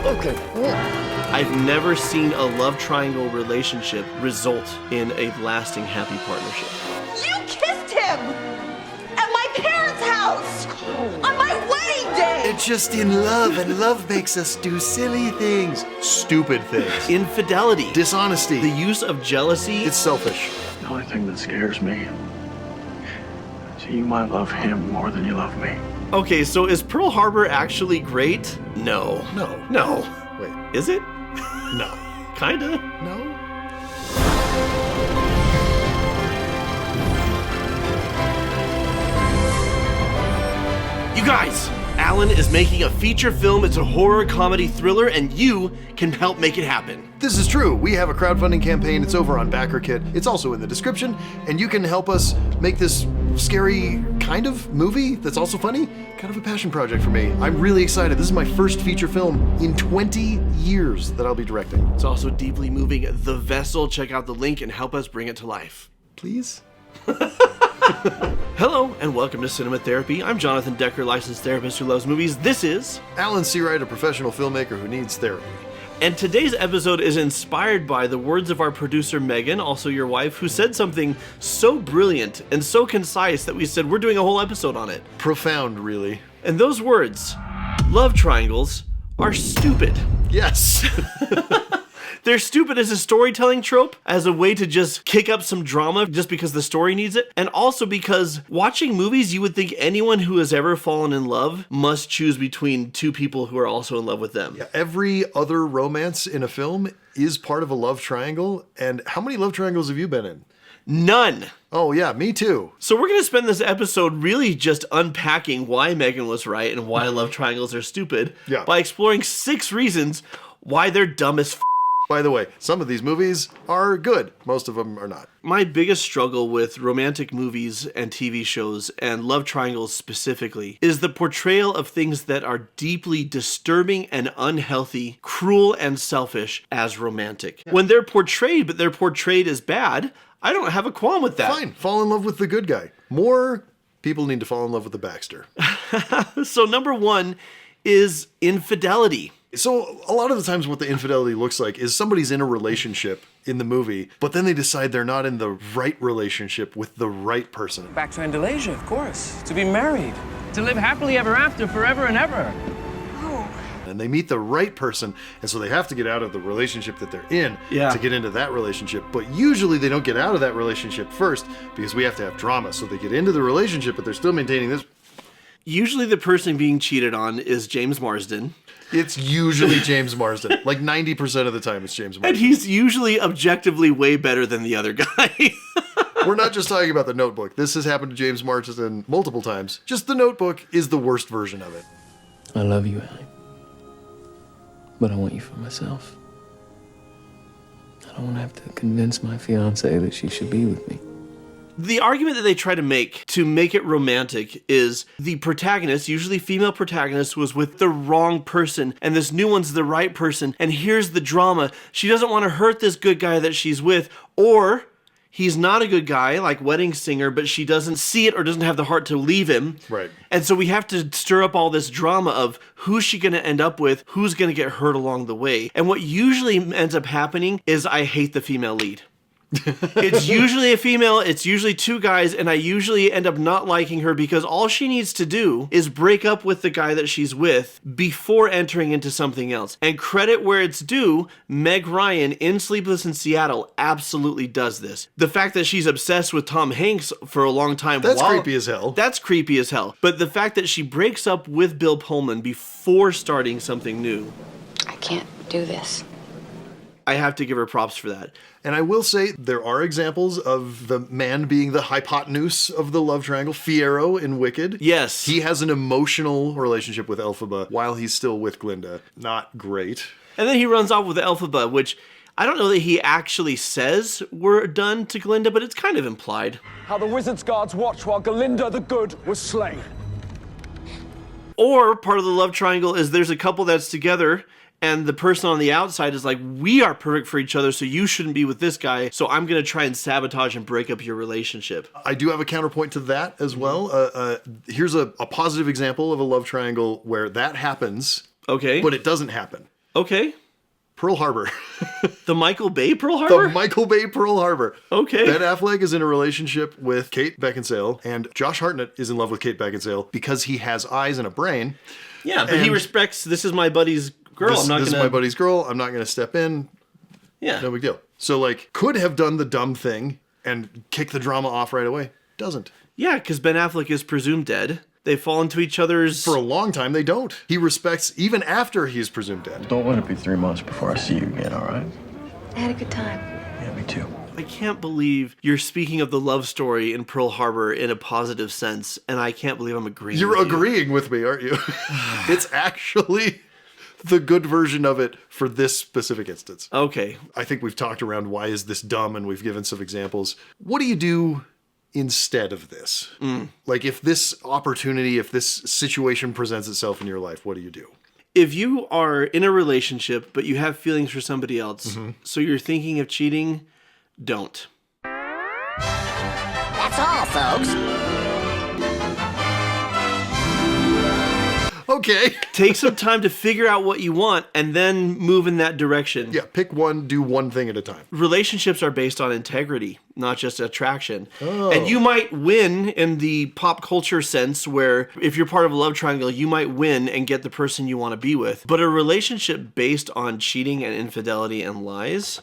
Okay. I've never seen a love triangle relationship result in a lasting happy partnership. You kissed him! At my parents' house! On my wedding day! They're just in love, and love makes us do silly things. Stupid things. Infidelity. Dishonesty. The use of jealousy. It's selfish. The only thing that scares me is you might love him more than you love me. Okay, so is Pearl Harbor actually great? No. No. Wait. Is it? No. Kinda. No? You guys, Alan is making a feature film. It's a horror comedy thriller, and you can help make it happen. This is true. We have a crowdfunding campaign. It's over on BackerKit. It's also in the description, and you can help us make this scary kind of movie that's also funny. Kind of a passion project for me. I'm really excited. This is my first feature film in 20 years that I'll be directing. It's also deeply moving. The Vessel. Check out the link and help us bring it to life. Please? Hello, and welcome to Cinema Therapy. I'm Jonathan Decker, licensed therapist who loves movies. This is... Alan Seawright, a professional filmmaker who needs therapy. And today's episode is inspired by the words of our producer Megan, also your wife, who said something so brilliant and so concise that we said we're doing a whole episode on it. Profound, really. And those words, love triangles, are stupid. Yes. They're stupid as a storytelling trope, as a way to just kick up some drama just because the story needs it, and also because watching movies, you would think anyone who has ever fallen in love must choose between two people who are also in love with them. Yeah, every other romance in a film is part of a love triangle, and how many love triangles have you been in? None. Oh yeah, me too. So we're going to spend this episode really just unpacking why Megan was right and why love triangles are stupid by exploring 6 reasons why they're dumb as f***. By the way, some of these movies are good. Most of them are not. My biggest struggle with romantic movies and TV shows, and love triangles specifically, is the portrayal of things that are deeply disturbing and unhealthy, cruel and selfish as romantic. When they're portrayed, but they're portrayed as bad, I don't have a qualm with that. Fine, fall in love with the good guy. More people need to fall in love with the Baxter. So number 1 is infidelity. So a lot of the times what the infidelity looks like is somebody's in a relationship in the movie, but then they decide they're not in the right relationship with the right person. Back to Andalusia, of course. To be married. To live happily ever after, forever and ever. And they meet the right person, and so they have to get out of the relationship that they're in to get into that relationship. But usually they don't get out of that relationship first because we have to have drama. So they get into the relationship, but they're still maintaining this. Usually the person being cheated on is James Marsden. It's usually James Marsden. Like 90% of the time it's James Marsden. And he's usually objectively way better than the other guy. We're not just talking about The Notebook. This has happened to James Marsden multiple times. Just The Notebook is the worst version of it. I love you, Allie. But I want you for myself. I don't want to have to convince my fiancée that she should be with me. The argument that they try to make it romantic is the protagonist, usually female protagonist, was with the wrong person, and this new one's the right person, and here's the drama. She doesn't want to hurt this good guy that she's with, or he's not a good guy, like Wedding Singer, but she doesn't see it or doesn't have the heart to leave him. Right. And so we have to stir up all this drama of who's she going to end up with, who's going to get hurt along the way. And what usually ends up happening is I hate the female lead. It's usually a female, it's usually 2 guys, and I usually end up not liking her because all she needs to do is break up with the guy that she's with before entering into something else. And credit where it's due, Meg Ryan in Sleepless in Seattle absolutely does this. The fact that she's obsessed with Tom Hanks for a long time. That's creepy as hell. That's creepy as hell. But the fact that she breaks up with Bill Pullman before starting something new. I can't do this. I have to give her props for that. And I will say there are examples of the man being the hypotenuse of the love triangle. Fiyero in Wicked. Yes. He has an emotional relationship with Elphaba while he's still with Glinda. Not great. And then he runs off with Elphaba, which I don't know that he actually says were done to Glinda, but it's kind of implied. How the wizard's guards watched while Galinda the Good was slain. Or part of the love triangle is there's a couple that's together and the person on the outside is like, we are perfect for each other, so you shouldn't be with this guy, so I'm going to try and sabotage and break up your relationship. I do have a counterpoint to that as well. Here's a positive example of a love triangle where that happens, okay, but it doesn't happen. Okay. Pearl Harbor. The Michael Bay Pearl Harbor? The Michael Bay Pearl Harbor. Okay. Ben Affleck is in a relationship with Kate Beckinsale, and Josh Hartnett is in love with Kate Beckinsale because he has eyes and a brain. Yeah, but he And respects, this is my buddy's girl. I'm not This is gonna... my buddy's girl. I'm not going to step in. Yeah. No big deal. So, like, could have done the dumb thing and kick the drama off right away. Doesn't. Yeah, because Ben Affleck is presumed dead. They fall into each other's... For a long time, they don't. He respects even after he's presumed dead. Don't let it be 3 months before I see you again, all right? I had a good time. Yeah, me too. I can't believe you're speaking of the love story in Pearl Harbor in a positive sense, and I can't believe I'm agreeing You're with you. agreeing with me, aren't you? It's actually the good version of it for this specific instance. Okay. I think we've talked around why is this dumb, and we've given some examples. What do you do instead of this? Like, if this opportunity, if this situation presents itself in your life, what do you do? If you are in a relationship, but you have feelings for somebody else, so you're thinking of cheating, don't. That's all, folks. Okay. Take some time to figure out what you want and then move in that direction. Yeah, pick one, do one thing at a time. Relationships are based on integrity, not just attraction. And you might win in the pop culture sense where if you're part of a love triangle, you might win and get the person you want to be with. But a relationship based on cheating and infidelity and lies,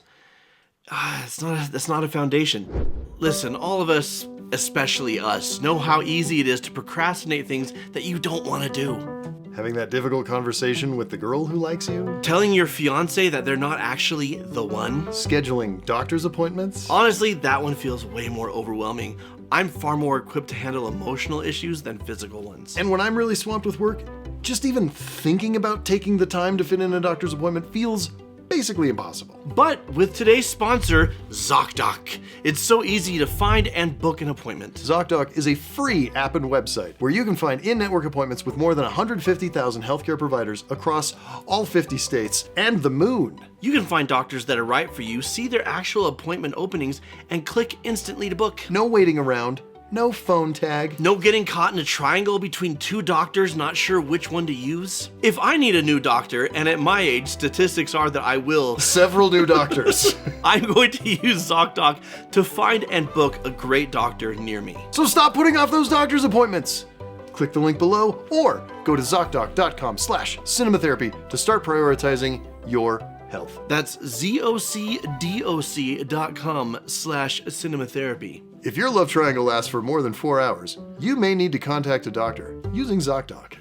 that's not a foundation. Listen, all of us, especially us, know how easy it is to procrastinate things that you don't want to do. Having that difficult conversation with the girl who likes you. Telling your fiance that they're not actually the one. Scheduling doctor's appointments. Honestly, that one feels way more overwhelming. I'm far more equipped to handle emotional issues than physical ones. And when I'm really swamped with work, just even thinking about taking the time to fit in a doctor's appointment feels basically impossible. But with today's sponsor, ZocDoc, it's so easy to find and book an appointment. ZocDoc is a free app and website where you can find in-network appointments with more than 150,000 healthcare providers across all 50 states and the moon. You can find doctors that are right for you, see their actual appointment openings, and click instantly to book. No waiting around, no phone tag. No getting caught in a triangle between two doctors not sure which one to use. If I need a new doctor, and at my age, statistics are that I will, Several new doctors. I'm going to use ZocDoc to find and book a great doctor near me. So stop putting off those doctor's appointments. Click the link below or go to ZocDoc.com/cinematherapy to start prioritizing your health. That's ZocDoc.com/cinematherapy. If your love triangle lasts for more than 4 hours, you may need to contact a doctor using ZocDoc.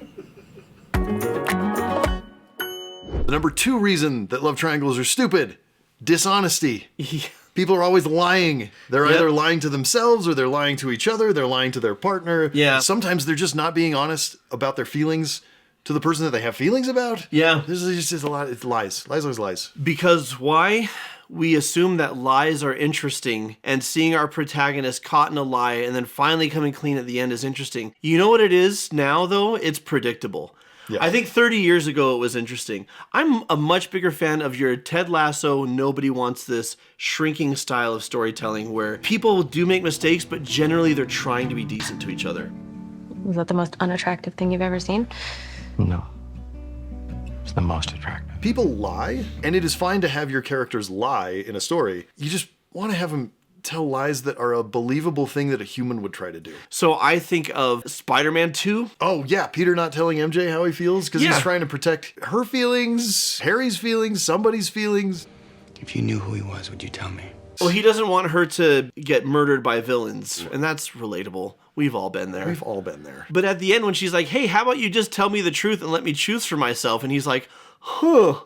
The number 2 reason that love triangles are stupid: dishonesty. People are always lying. They're either lying to themselves or they're lying to each other. They're lying to their partner. Yeah. Sometimes they're just not being honest about their feelings to the person that they have feelings about. Yeah. This is just a lot. It's lies. Lies, always lies. Because why? We assume that lies are interesting, and seeing our protagonist caught in a lie and then finally coming clean at the end is interesting. You know what it is now, though? It's predictable. Yeah. I think 30 years ago it was interesting. I'm a much bigger fan of your Ted Lasso, nobody wants this shrinking style of storytelling where people do make mistakes, but generally they're trying to be decent to each other. Was that the most unattractive thing you've ever seen? No. It's the most attractive. People lie, and it is fine to have your characters lie in a story. You just want to have them tell lies that are a believable thing that a human would try to do. So I think of Spider-Man 2. Oh yeah, Peter not telling MJ how he feels because Yeah. he's trying to protect her feelings, Harry's feelings, somebody's feelings. If you knew who he was, would you tell me? Well, he doesn't want her to get murdered by villains, and that's relatable. We've all been there. We've all been there. But at the end, when she's like, hey, how about you just tell me the truth and let me choose for myself? And he's like, huh.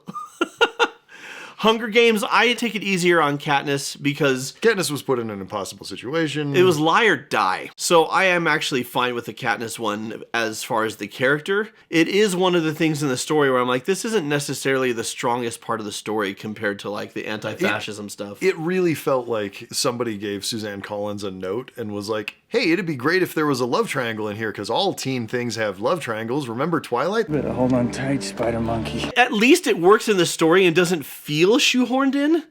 Hunger Games, I take it easier on Katniss because Katniss was put in an impossible situation. it was lie or die. So I am actually fine with the Katniss one as far as the character. It is one of the things in the story where I'm like, this isn't necessarily the strongest part of the story compared to like the anti-fascism stuff. It really felt like somebody gave Suzanne Collins a note and was like, hey, it'd be great if there was a love triangle in here because all teen things have love triangles. Remember Twilight? Better hold on tight, Spider Monkey. At least it works in the story and doesn't feel shoehorned in.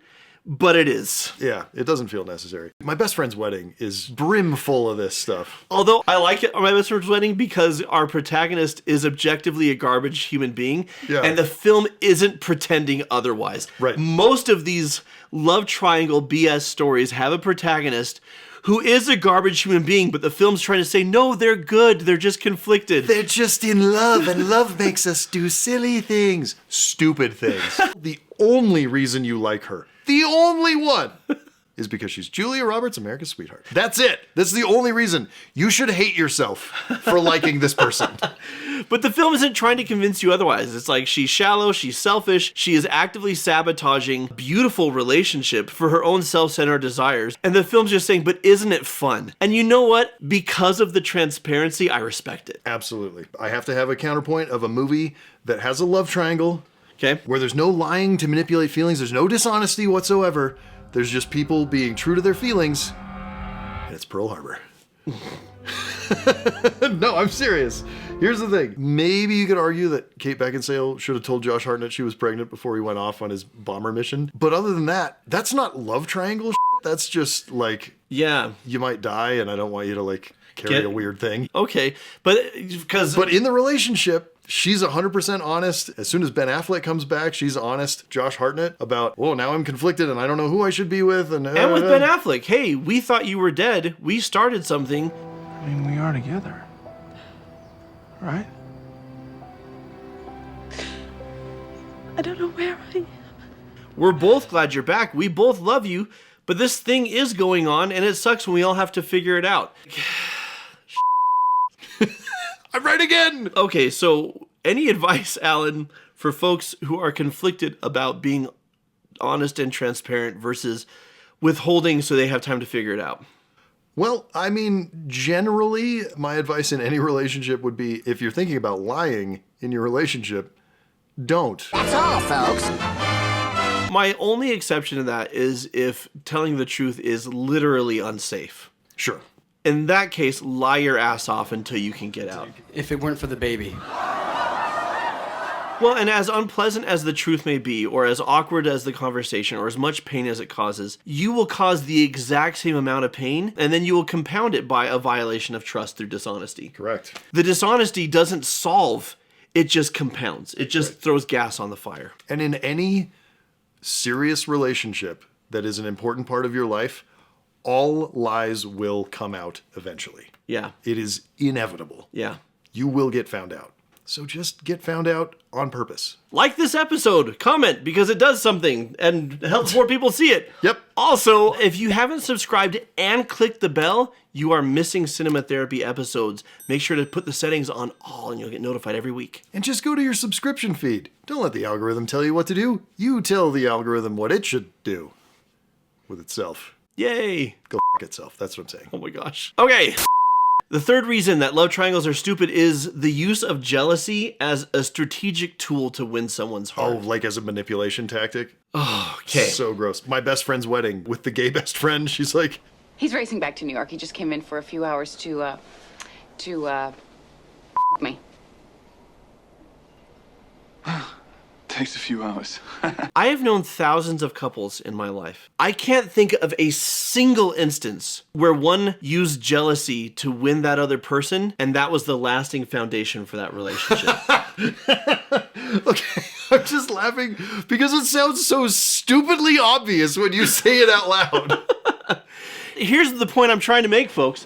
but it is. Yeah, it doesn't feel necessary. My best friend's wedding is brim full of this stuff. Although I like it on My Best Friend's Wedding because our protagonist is objectively a garbage human being, Yeah. and the film isn't pretending otherwise. Right. Most of these love triangle BS stories have a protagonist who is a garbage human being, but the film's trying to say, no, they're good, they're just conflicted. They're just in love, and love makes us do silly things. Stupid things. The only reason you like her, the only one, is because she's Julia Roberts, America's sweetheart. That's it. That's the only reason. You should hate yourself for liking this person. But the film isn't trying to convince you otherwise. It's like she's shallow, she's selfish, she is actively sabotaging a beautiful relationship for her own self-centered desires. And the film's just saying, but isn't it fun? And you know what? Because of the transparency, I respect it. Absolutely. I have to have a counterpoint of a movie that has a love triangle, Okay? where there's no lying to manipulate feelings, there's no dishonesty whatsoever. There's just people being true to their feelings, and it's Pearl Harbor. No, I'm serious. Here's the thing. Maybe you could argue that Kate Beckinsale should have told Josh Hartnett she was pregnant before he went off on his bomber mission. But other than that, that's not love triangle shit. That's just like, Yeah. you might die and I don't want you to like carry a weird thing. Okay. But because... But in the relationship, she's 100% honest. As soon as Ben Affleck comes back, she's honest. Josh Hartnett about, whoa, now I'm conflicted and I don't know who I should be with. And with Ben Affleck, hey, we thought you were dead. We started something. I mean, we are together. Right? I don't know where I am. We're both glad you're back. We both love you. But this thing is going on, and it sucks when we all have to figure it out. I'm right again. Okay, so any advice, Alan, for folks who are conflicted about being honest and transparent versus withholding so they have time to figure it out? Well, I mean, generally, my advice in any relationship would be if you're thinking about lying in your relationship, don't. That's all, folks. My only exception to that is if telling the truth is literally unsafe. Sure. In that case, lie your ass off until you can get out. If it weren't for the baby. Well, and as unpleasant as the truth may be, or as awkward as the conversation, or as much pain as it causes, you will cause the exact same amount of pain, and then you will compound it by a violation of trust through dishonesty. Correct. The dishonesty doesn't solve, it just compounds. It just throws gas on the fire. And in any serious relationship that is an important part of your life, all lies will come out eventually. Yeah. It is inevitable. Yeah. You will get found out. So just get found out on purpose. Like this episode, comment, because it does something and helps more people see it. Yep. Also, if you haven't subscribed and clicked the bell, you are missing Cinema Therapy episodes. Make sure to put the settings on all and you'll get notified every week. And just go to your subscription feed. Don't let the algorithm tell you what to do. You tell the algorithm what it should do with itself. Yay. Go f*** itself. That's what I'm saying. Oh my gosh. Okay. The third reason that love triangles are stupid is the use of jealousy as a strategic tool to win someone's heart. Oh, like as a manipulation tactic? Oh, okay. So gross. My best friend's wedding with the gay best friend, she's like, He's racing back to New York. He just came in for a few hours to me. Takes a few hours. I have known thousands of couples in my life. I can't think of a single instance where one used jealousy to win that other person, and that was the lasting foundation for that relationship. okay, I'm just laughing because it sounds so stupidly obvious when you say it out loud. Here's the point I'm trying to make, folks.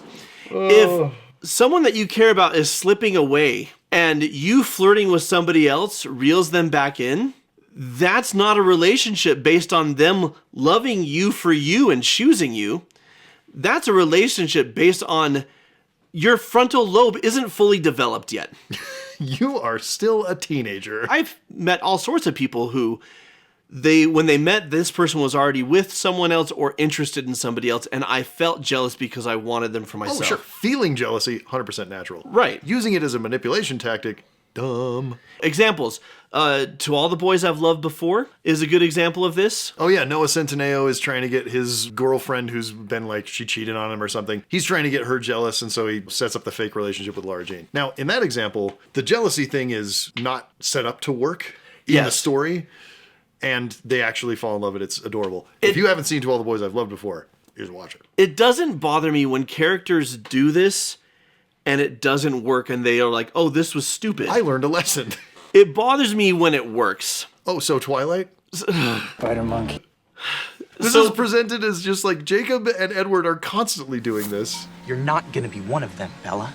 If someone that you care about is slipping away and you flirting with somebody else reels them back in, that's not a relationship based on them loving you for you and choosing you. That's a relationship based on your frontal lobe isn't fully developed yet. You are still a teenager. I've met all sorts of people who when they met, this person was already with someone else or interested in somebody else, and I felt jealous because I wanted them for myself. Oh, sure. Feeling jealousy, 100% natural. Right. Using it as a manipulation tactic, dumb. Examples. To All the Boys I've Loved Before is a good example of this. Oh yeah, Noah Centineo is trying to get his girlfriend who's been like, she cheated on him or something. He's trying to get her jealous, and so he sets up the fake relationship with Laura Jean. Now, in that example, the jealousy thing is not set up to work in the story. and they actually fall in love, and it's adorable. If you haven't seen To All the Boys I've Loved Before, you should watch it. It doesn't bother me when characters do this and it doesn't work and they are like, oh, this was stupid. I learned a lesson. It bothers me when it works. Oh, so Twilight? Spider monkey. This is presented as just like Jacob and Edward are constantly doing this. You're not gonna be one of them, Bella.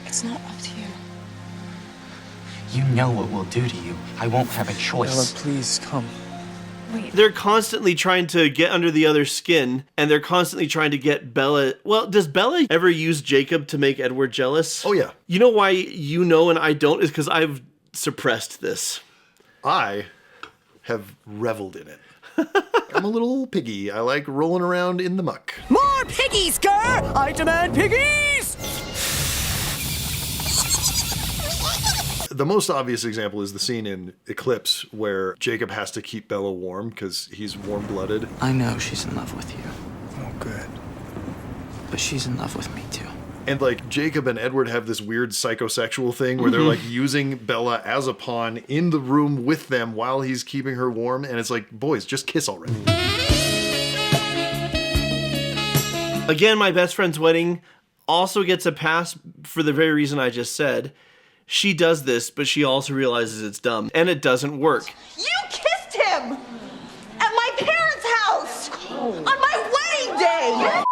It's not up to you. You know what we'll do to you. I won't have a Bella, choice. please come. They're constantly trying to get under the other's skin, and they're constantly trying to get Bella. Well, does Bella ever use Jacob to make Edward jealous? Oh, yeah. You know why you know and I don't is because I've suppressed this. I have reveled in it. I'm a little piggy. I like rolling around in the muck. More piggies, girl! I demand piggies! The most obvious example is the scene in Eclipse where Jacob has to keep Bella warm because he's warm-blooded. I know she's in love with you, Oh, good. but she's in love with me too. And like Jacob and Edward have this weird psychosexual thing where they're like using Bella as a pawn in the room with them while he's keeping her warm. And it's like, boys, just kiss already. Again, My Best Friend's Wedding also gets a pass for the very reason I just said. She does this, but she also realizes it's dumb, and it doesn't work. You kissed him! At my parents' house! On my wedding day!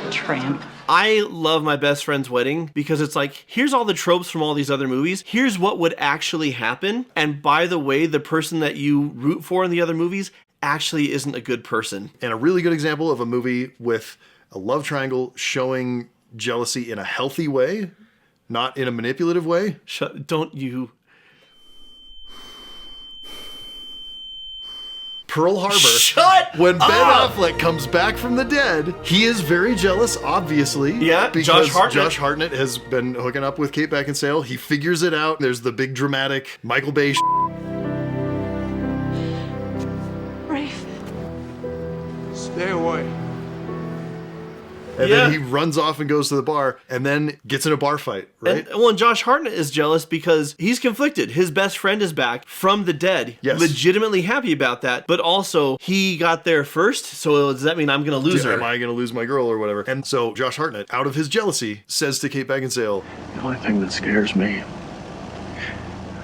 Tramp. I love My Best Friend's Wedding because it's like, here's all the tropes from all these other movies. Here's what would actually happen. And by the way, the person that you root for in the other movies actually isn't a good person. And a really good example of a movie with a love triangle showing jealousy in a healthy way, not in a manipulative way. Don't you... Pearl Harbor. Shut When Ben up! Affleck comes back from the dead, he is very jealous, obviously. Yeah, because Josh Hartnett. has been hooking up with Kate Beckinsale. He figures it out. There's the big dramatic Michael Bay. Rafe. Stay away. And Yeah. then he runs off and goes to the bar and then gets in a bar fight, right? And Josh Hartnett is jealous because he's conflicted. His best friend is back from the dead. Yes. Legitimately happy about that. But also, he got there first, so does that mean I'm going to lose her? Am I going to lose my girl or whatever? And so Josh Hartnett, out of his jealousy, says to Kate Beckinsale, The only thing that scares me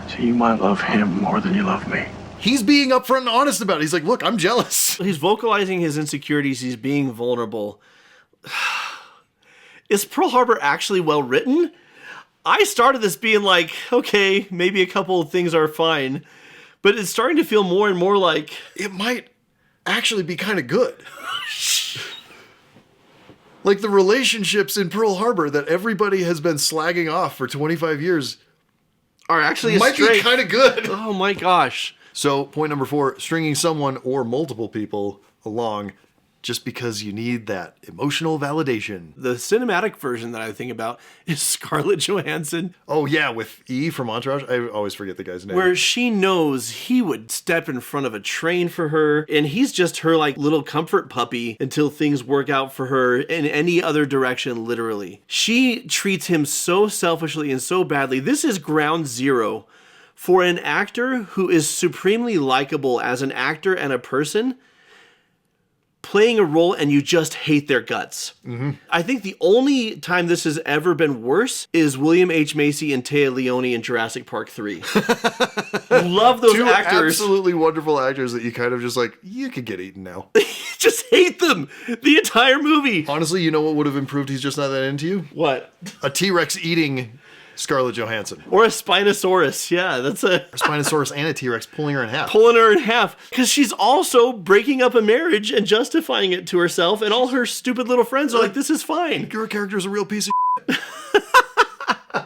is you might love him more than you love me. he's being upfront and honest about it. He's like, look, I'm jealous. He's vocalizing his insecurities. He's being vulnerable. Is Pearl Harbor actually well written? I started this being like, okay, maybe a couple of things are fine. But it's starting to feel more and more like... It might actually be kind of good. Like the relationships in Pearl Harbor that everybody has been slagging off for 25 years are actually might be kind of good. Oh my gosh. So point number 4, stringing someone or multiple people along just because you need that emotional validation. The cinematic version that I think about is Scarlett Johansson. Oh yeah, with E from Entourage. I always forget the guy's name. Where she knows he would step in front of a train for her, and he's just her like little comfort puppy until things work out for her in any other direction, literally. She treats him so selfishly and so badly. This is ground zero for an actor who is supremely likable as an actor and a person, playing a role and you just hate their guts. Mm-hmm. I think the only time this has ever been worse is William H. Macy and Téa Leoni in Jurassic Park 3. Love those Two actors. absolutely wonderful actors that you kind of just like, you could get eaten now. Just hate them the entire movie. Honestly, you know what would have improved He's Just Not That Into You? What? A T-Rex eating Scarlett Johansson. Or a Spinosaurus. Yeah, that's a Spinosaurus and a T-Rex pulling her in half. pulling her in half. Because she's also breaking up a marriage and justifying it to herself, and all her stupid little friends are like, this is fine. Your character's a real piece of shit.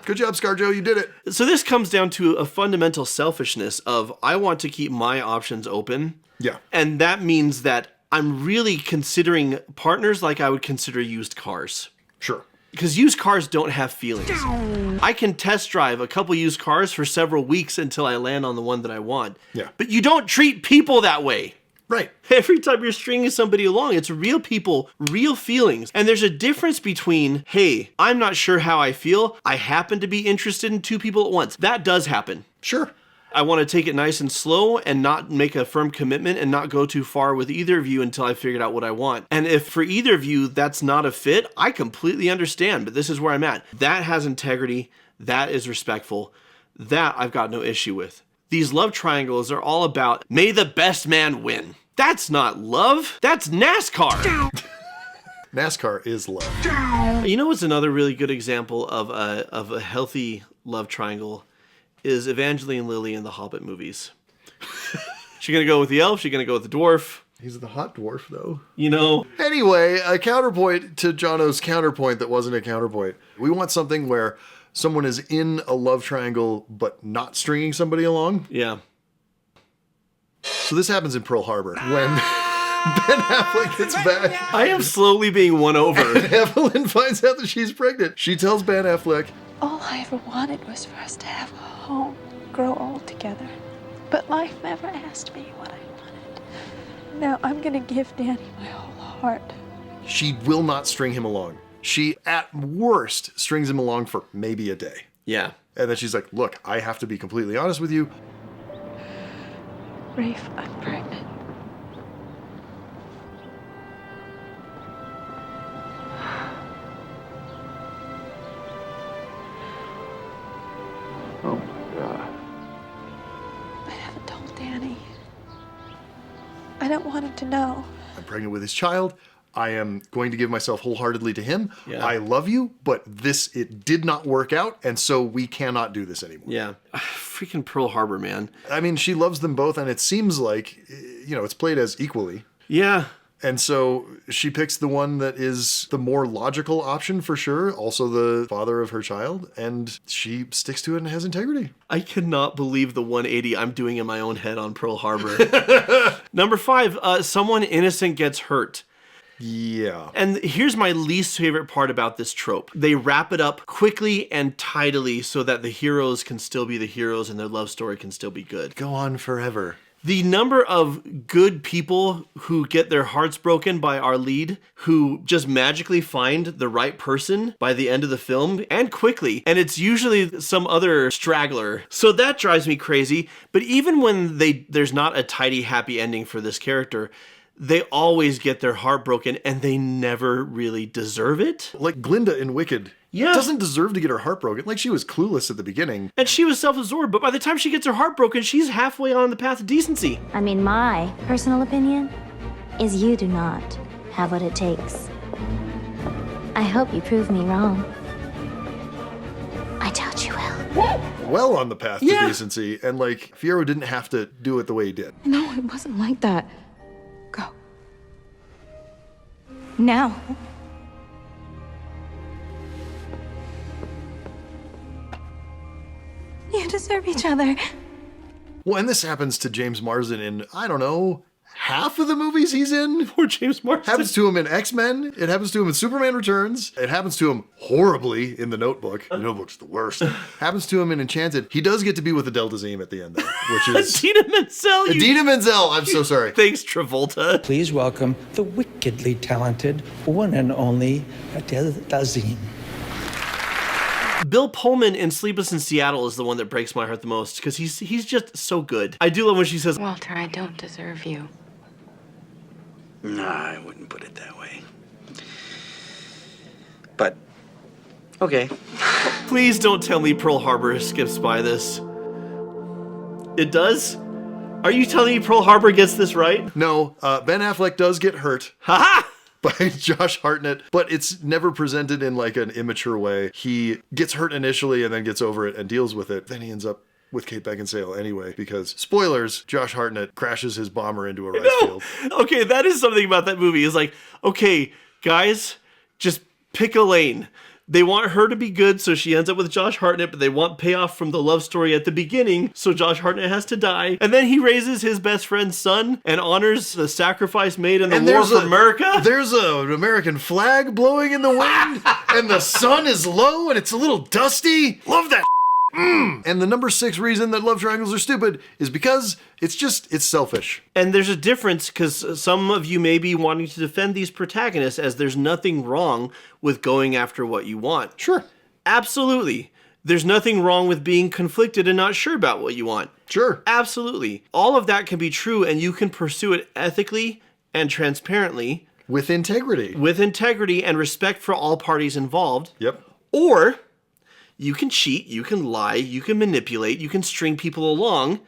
Good job, ScarJo, you did it. So this comes down to a fundamental selfishness of, I want to keep my options open. Yeah. And that means that I'm really considering partners like I would consider used cars. Sure. Because used cars don't have feelings. I can test drive a couple used cars for several weeks until I land on the one that I want. Yeah. But you don't treat people that way. Right. Every time you're stringing somebody along, it's real people, real feelings. And there's a difference between, hey, I'm not sure how I feel. I happen to be interested in two people at once. That does happen. Sure. I want to take it nice and slow and not make a firm commitment and not go too far with either of you until I figured out what I want. And if for either of you that's not a fit, I completely understand, but this is where I'm at. That has integrity. That is respectful. That I've got no issue with. These love triangles are all about, may the best man win. That's not love. That's NASCAR. NASCAR is love. You know what's another really good example of a healthy love triangle is Evangeline Lilly in the Hobbit movies. She gonna go with the elf, she gonna go with the dwarf. He's the hot dwarf, though. You know. Anyway, a counterpoint to Jono's counterpoint that wasn't a counterpoint. We want something where someone is in a love triangle but not stringing somebody along. Yeah. So this happens in Pearl Harbor when Ben Affleck gets back. I am slowly being won over. And Evelyn finds out that she's pregnant. She tells Ben Affleck, All I ever wanted was for us to have a home, grow old together. But life never asked me what I wanted. Now I'm gonna give Danny my whole heart. she will not string him along. She, at worst, strings him along for maybe a day. Yeah. And then she's like, look, I have to be completely honest with you. Rafe, I'm pregnant. Oh my God. I haven't told Danny. I don't want him to know. I'm pregnant with his child. I am going to give myself wholeheartedly to him. Yeah. I love you, but it did not work out, and so we cannot do this anymore. Yeah. Freaking Pearl Harbor, man. I mean, she loves them both, and it seems like, it's played as equally. Yeah. And so she picks the one that is the more logical option for sure, also the father of her child, and she sticks to it and has integrity. I cannot believe the 180 I'm doing in my own head on Pearl Harbor. Number 5, someone innocent gets hurt. Yeah. And here's my least favorite part about this trope. They wrap it up quickly and tidily so that the heroes can still be the heroes and their love story can still be good. Go on forever. The number of good people who get their hearts broken by our lead, who just magically find the right person by the end of the film, and quickly, and it's usually some other straggler. So that drives me crazy. But even when there's not a tidy, happy ending for this character, they always get their heart broken, and they never really deserve it. Like Glinda in Wicked. Yeah. Doesn't deserve to get her heart broken. Like, she was clueless at the beginning. And she was self-absorbed, but by the time she gets her heart broken, she's halfway on the path of decency. I mean, my personal opinion is you do not have what it takes. I hope you prove me wrong. I doubt you will. Well on the path to decency, and like, Fiyero didn't have to do it the way he did. No, it wasn't like that. Go. Now. You deserve each other. Well, and this happens to James Marsden in, I don't know, half of the movies he's in. Poor James Marsden. Happens to him in X-Men. It happens to him in Superman Returns. It happens to him horribly in The Notebook. The Notebook's the worst. Happens to him in Enchanted. He does get to be with Adele Dazeem at the end, though, which is... Idina Menzel. Idina Menzel. I'm so sorry. Thanks, Travolta. Please welcome the wickedly talented one and only Adele Dazeem. Bill Pullman in Sleepless in Seattle is the one that breaks my heart the most because he's just so good. I do love when she says, Walter, I don't deserve you. Nah, I wouldn't put it that way. But, okay. Please don't tell me Pearl Harbor skips by this. It does? Are you telling me Pearl Harbor gets this right? No, Ben Affleck does get hurt. Ha-ha! By Josh Hartnett, but it's never presented in like an immature way. He gets hurt initially and then gets over it and deals with it. Then he ends up with Kate Beckinsale anyway, because, spoilers, Josh Hartnett crashes his bomber into a rice field. Okay, that is something about that movie. Is like, okay, guys, just pick a lane. They want her to be good, so she ends up with Josh Hartnett, but they want payoff from the love story at the beginning, so Josh Hartnett has to die. And then he raises his best friend's son and honors the sacrifice made in the war for America. There's an American flag blowing in the wind, and the sun is low, and it's a little dusty. Love that. And the number 6 reason that love triangles are stupid is because it's selfish. And there's a difference because some of you may be wanting to defend these protagonists as there's nothing wrong with going after what you want. Sure. Absolutely. There's nothing wrong with being conflicted and not sure about what you want. Sure. Absolutely. All of that can be true, and you can pursue it ethically and transparently. With integrity. With integrity and respect for all parties involved. Yep. Or you can cheat, you can lie, you can manipulate, you can string people along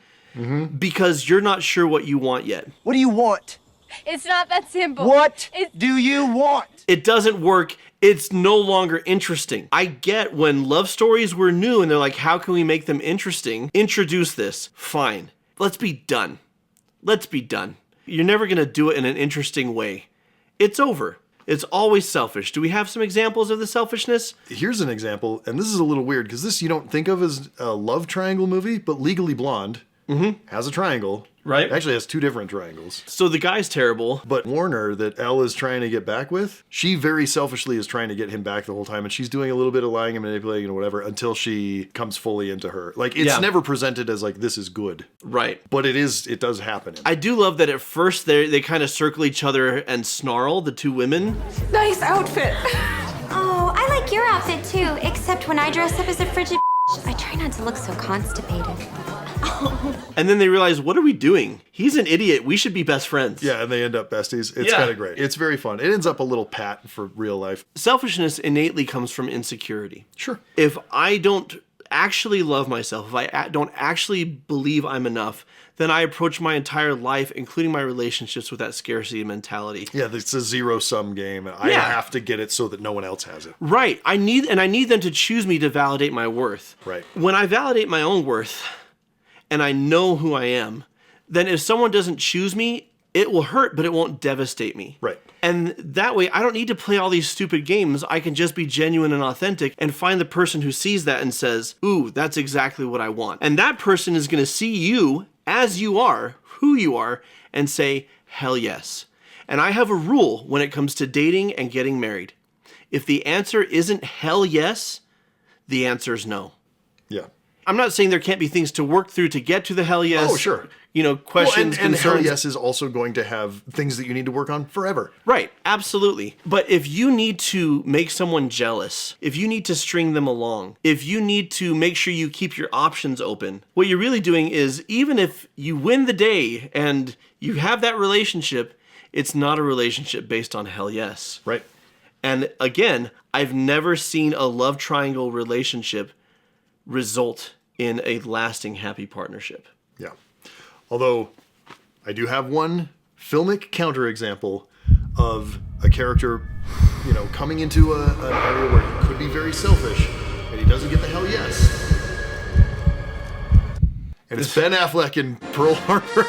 because you're not sure what you want yet. What do you want? It's not that simple. What do you want? It doesn't work. It's no longer interesting. I get when love stories were new and they're like, how can we make them interesting? Introduce this. Fine. Let's be done. Let's be done. You're never going to do it in an interesting way. It's over. It's always selfish. Do we have some examples of the selfishness? Here's an example, and this is a little weird because this you don't think of as a love triangle movie, but Legally Blonde has a triangle. Right. It actually has two different triangles. So the guy's terrible. But Warner, that Elle is trying to get back with, she very selfishly is trying to get him back the whole time, and she's doing a little bit of lying and manipulating and whatever until she comes fully into her. Like, it's never presented as like, this is good. Right. But it does happen. I do love that at first they kind of circle each other and snarl, the two women. Nice outfit. Oh, I like your outfit too, except when I dress up as a frigid I try not to look so constipated. And then they realize, what are we doing? He's an idiot. We should be best friends. Yeah, and they end up besties. It's kind of great. It's very fun. It ends up a little pat for real life. Selfishness innately comes from insecurity. Sure. If I don't actually love myself, if I don't actually believe I'm enough, then I approach my entire life, including my relationships, with that scarcity mentality. Yeah, it's a zero-sum game. I have to get it so that no one else has it. Right. I need them to choose me to validate my worth. Right. When I validate my own worth, and I know who I am, then if someone doesn't choose me, it will hurt, but it won't devastate me. Right. And that way, I don't need to play all these stupid games. I can just be genuine and authentic and find the person who sees that and says, ooh, that's exactly what I want. And that person is going to see you as you are, who you are, and say, hell yes. And I have a rule when it comes to dating and getting married. If the answer isn't hell yes, the answer is no. Yeah. I'm not saying there can't be things to work through to get to the hell yes. Oh, sure. You know, questions, and concerns. hell yes is also going to have things that you need to work on forever. Right, absolutely. But if you need to make someone jealous, if you need to string them along, if you need to make sure you keep your options open, what you're really doing is, even if you win the day and you have that relationship, it's not a relationship based on hell yes. Right. And again, I've never seen a love triangle relationship result in a lasting happy partnership. Yeah. Although I do have one filmic counterexample of a character, you know, coming into an area where he could be very selfish and he doesn't get the hell yes. And it's Ben Affleck in Pearl Harbor.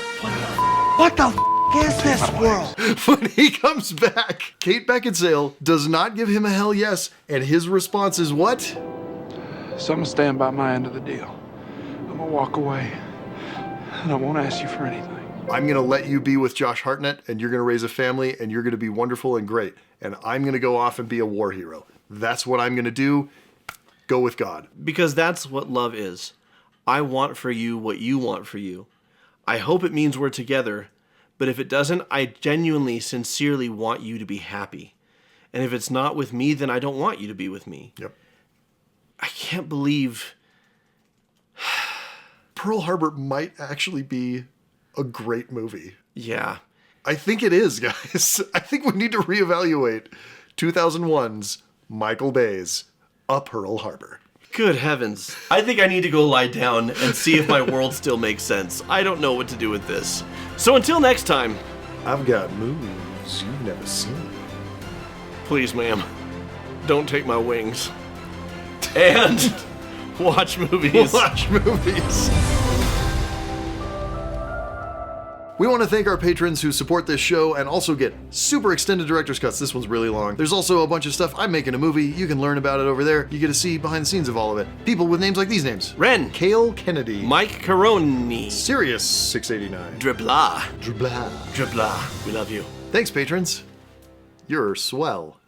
What the is this world? When he comes back, Kate Beckinsale does not give him a hell yes, and his response is what? So I'm gonna stand by my end of the deal. I'm gonna walk away, and I won't ask you for anything. I'm gonna let you be with Josh Hartnett, and you're gonna raise a family, and you're gonna be wonderful and great. And I'm gonna go off and be a war hero. That's what I'm gonna do. Go with God. Because that's what love is. I want for you what you want for you. I hope it means we're together, but if it doesn't, I genuinely, sincerely want you to be happy. And if it's not with me, then I don't want you to be with me. Yep. I can't believe... Pearl Harbor might actually be a great movie. Yeah. I think it is, guys. I think we need to reevaluate 2001's Michael Bay's A Pearl Harbor. Good heavens. I think I need to go lie down and see if my world still makes sense. I don't know what to do with this. So until next time. I've got movies you've never seen. Please, ma'am, don't take my wings. And watch movies. Watch movies. We want to thank our patrons who support this show and also get super extended director's cuts. This one's really long. There's also a bunch of stuff. I'm making a movie. You can learn about it over there. You get to see behind the scenes of all of it. People with names like these names. Ren. Cale Kennedy. Mike Caroni. Sirius 689. Dribla. Dribla. Dribla. We love you. Thanks, patrons. You're swell.